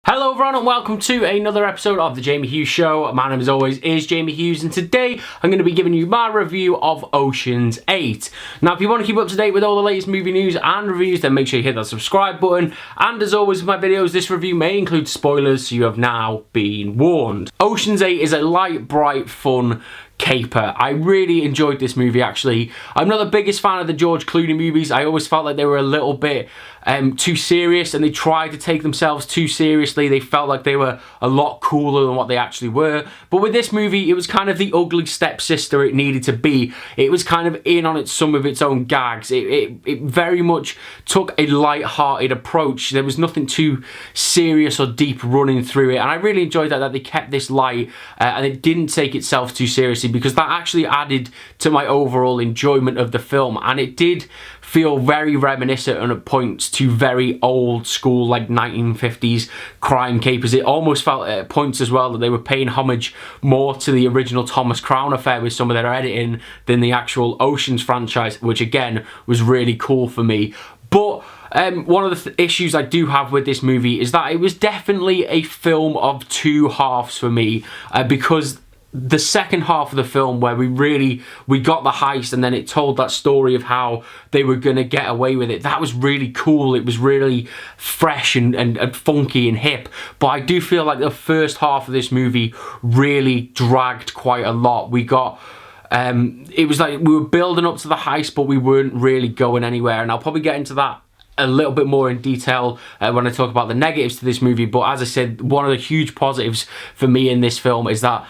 Hello everyone and welcome to another episode of The Jamie Hughes Show. My name as always is Jamie Hughes and today I'm going to be giving you my review of Ocean's 8. Now if you want to keep up to date with all the latest movie news and reviews, then make sure you hit that subscribe button, and as always with my videos, this review may include spoilers, so you have now been warned. Ocean's 8 is a light, bright, fun caper. I really enjoyed this movie actually. I'm not the biggest fan of the George Clooney movies. I always felt like they were a little bit too serious and they tried to take themselves too seriously. They felt like they were a lot cooler than what they actually were. But with this movie, it was kind of the ugly stepsister it needed to be. It was kind of in on some of its own gags. It very much took a light-hearted approach. There was nothing too serious or deep running through it. And I really enjoyed that they kept this light and it didn't take itself too seriously, because that actually added to my overall enjoyment of the film. And it did feel very reminiscent at points to very old school, like 1950s crime capers. It almost felt at points as well that they were paying homage more to the original Thomas Crown Affair with some of their editing than the actual Ocean's franchise, which again was really cool for me. But one of the issues I do have with this movie is that it was definitely a film of two halves for me, because the second half of the film, where we got the heist and then it told that story of how they were going to get away with it, that was really cool. It was really fresh and funky and hip. But I do feel like the first half of this movie really dragged quite a lot. We got it was like we were building up to the heist, but we weren't really going anywhere, and I'll probably get into that a little bit more in detail when I talk about the negatives to this movie. But as I said, one of the huge positives for me in this film is that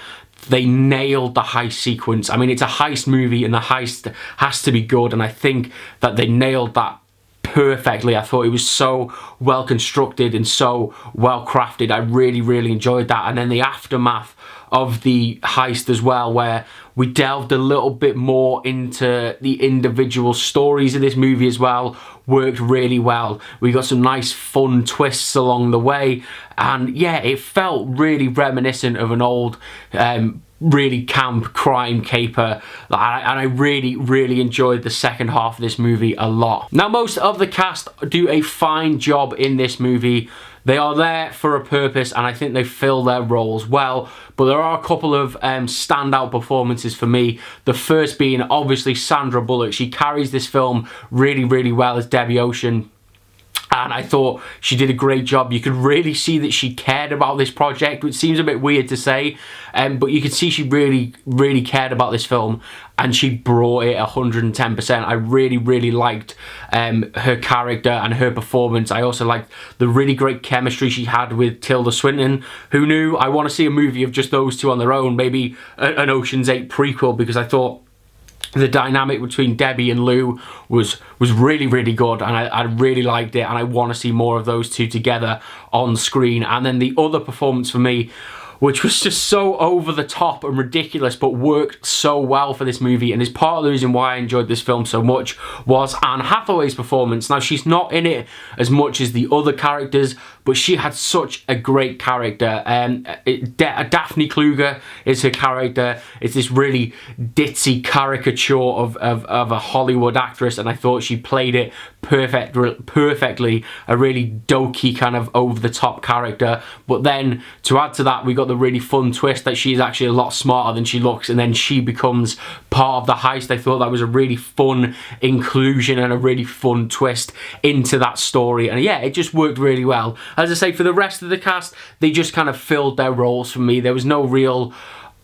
they nailed the heist sequence. I mean, it's a heist movie and the heist has to be good, and I think that they nailed that perfectly. I thought it was so well constructed and so well crafted. I really enjoyed that. And then the aftermath of the heist as well, where we delved a little bit more into the individual stories of this movie as well, worked really well. We got some nice fun twists along the way, and yeah, it felt really reminiscent of an old really camp crime caper, and I really enjoyed the second half of this movie a lot. Now, most of the cast do a fine job in this movie. They are there for a purpose, and I think they fill their roles well, but there are a couple of standout performances for me. The first being obviously Sandra Bullock. She carries this film really well as Debbie Ocean, and I thought she did a great job. You could really see that she cared about this project, which seems a bit weird to say, but you could see she really cared about this film, and she brought it 110%. I really liked her character and her performance. I also liked the really great chemistry she had with Tilda Swinton. Who knew? I want to see a movie of just those two on their own, maybe an Ocean's 8 prequel, because I thought the dynamic between Debbie and Lou was really good, and I really liked it, and I want to see more of those two together on screen. And then the other performance for me, which was just so over the top and ridiculous, but worked so well for this movie, and is part of the reason why I enjoyed this film so much, was Anne Hathaway's performance. Now, she's not in it as much as the other characters, but she had such a great character. Daphne Kluger is her character. It's this really ditzy caricature of a Hollywood actress, and I thought she played it perfectly. A really dokey kind of over-the-top character. But then to add to that, we got the really fun twist that she's actually a lot smarter than she looks, and then she becomes part of the heist. I thought that was a really fun inclusion and a really fun twist into that story, and yeah, it just worked really well. As I say, for the rest of the cast, they just kind of filled their roles for me. There was no real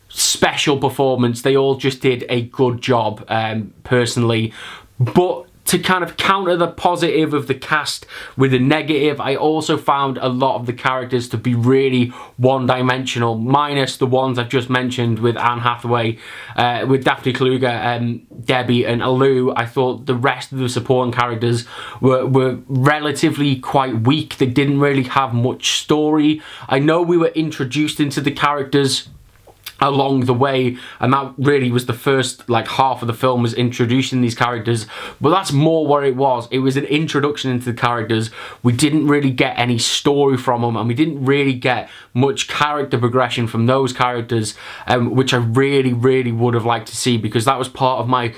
special performance. They all just did a good job, personally. But to kind of counter the positive of the cast with the negative, I also found a lot of the characters to be really one-dimensional, minus the ones I've just mentioned with Anne Hathaway, with Daphne Kluger, Debbie and Lou. I thought the rest of the supporting characters were relatively quite weak. They didn't really have much story. I know we were introduced into the characters along the way, and that really was the first like half of the film, was introducing these characters, but that's more what it was. It was an introduction into the characters. We didn't really get any story from them, and we didn't really get much character progression from those characters, which I really would have liked to see, because that was part of my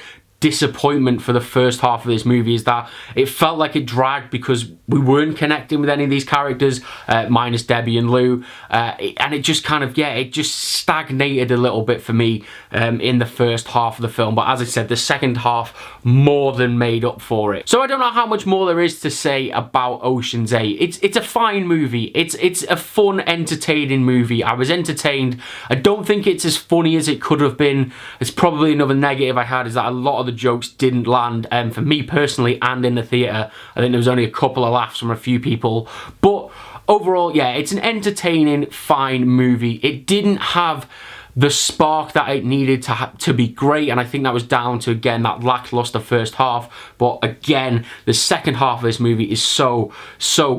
disappointment for the first half of this movie, is that it felt like it dragged because we weren't connecting with any of these characters, minus Debbie and Lou, and it just kind of, it just stagnated a little bit for me in the first half of the film. But as I said, the second half more than made up for it. So I don't know how much more there is to say about Ocean's 8. It's a fine movie. It's a fun, entertaining movie. I was entertained. I don't think it's as funny as it could have been. It's probably another negative I had, is that a lot of the jokes didn't land, for me personally and in the theatre. I think there was only a couple of laughs from a few people. But overall, yeah, it's an entertaining, fine movie. It didn't have the spark that it needed to be great, and I think that was down to, again, that lackluster first half. But again, the second half of this movie is so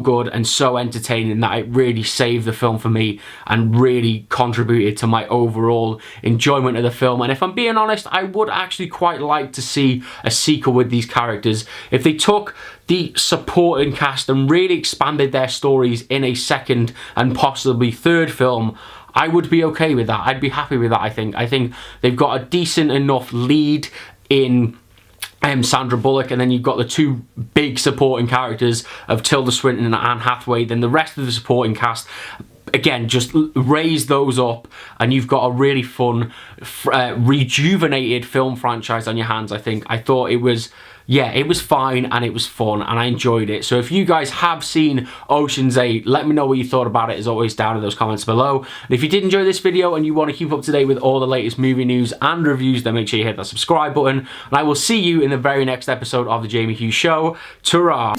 good and so entertaining that it really saved the film for me and really contributed to my overall enjoyment of the film. And if I'm being honest, I would actually quite like to see a sequel with these characters. If they took the supporting cast and really expanded their stories in a second and possibly third film, I would be okay with that. I'd be happy with that, I think. I think they've got a decent enough lead in Sandra Bullock, and then you've got the two big supporting characters of Tilda Swinton and Anne Hathaway. Then the rest of the supporting cast, again, just raise those up, and you've got a really fun, rejuvenated film franchise on your hands, I think. I thought it was, it was fine and it was fun and I enjoyed it. So if you guys have seen Ocean's 8, let me know what you thought about it, as always, down in those comments below. And if you did enjoy this video and you want to keep up to date with all the latest movie news and reviews, then make sure you hit that subscribe button. And I will see you in the very next episode of The Jamie Hughes Show. Ta-ra!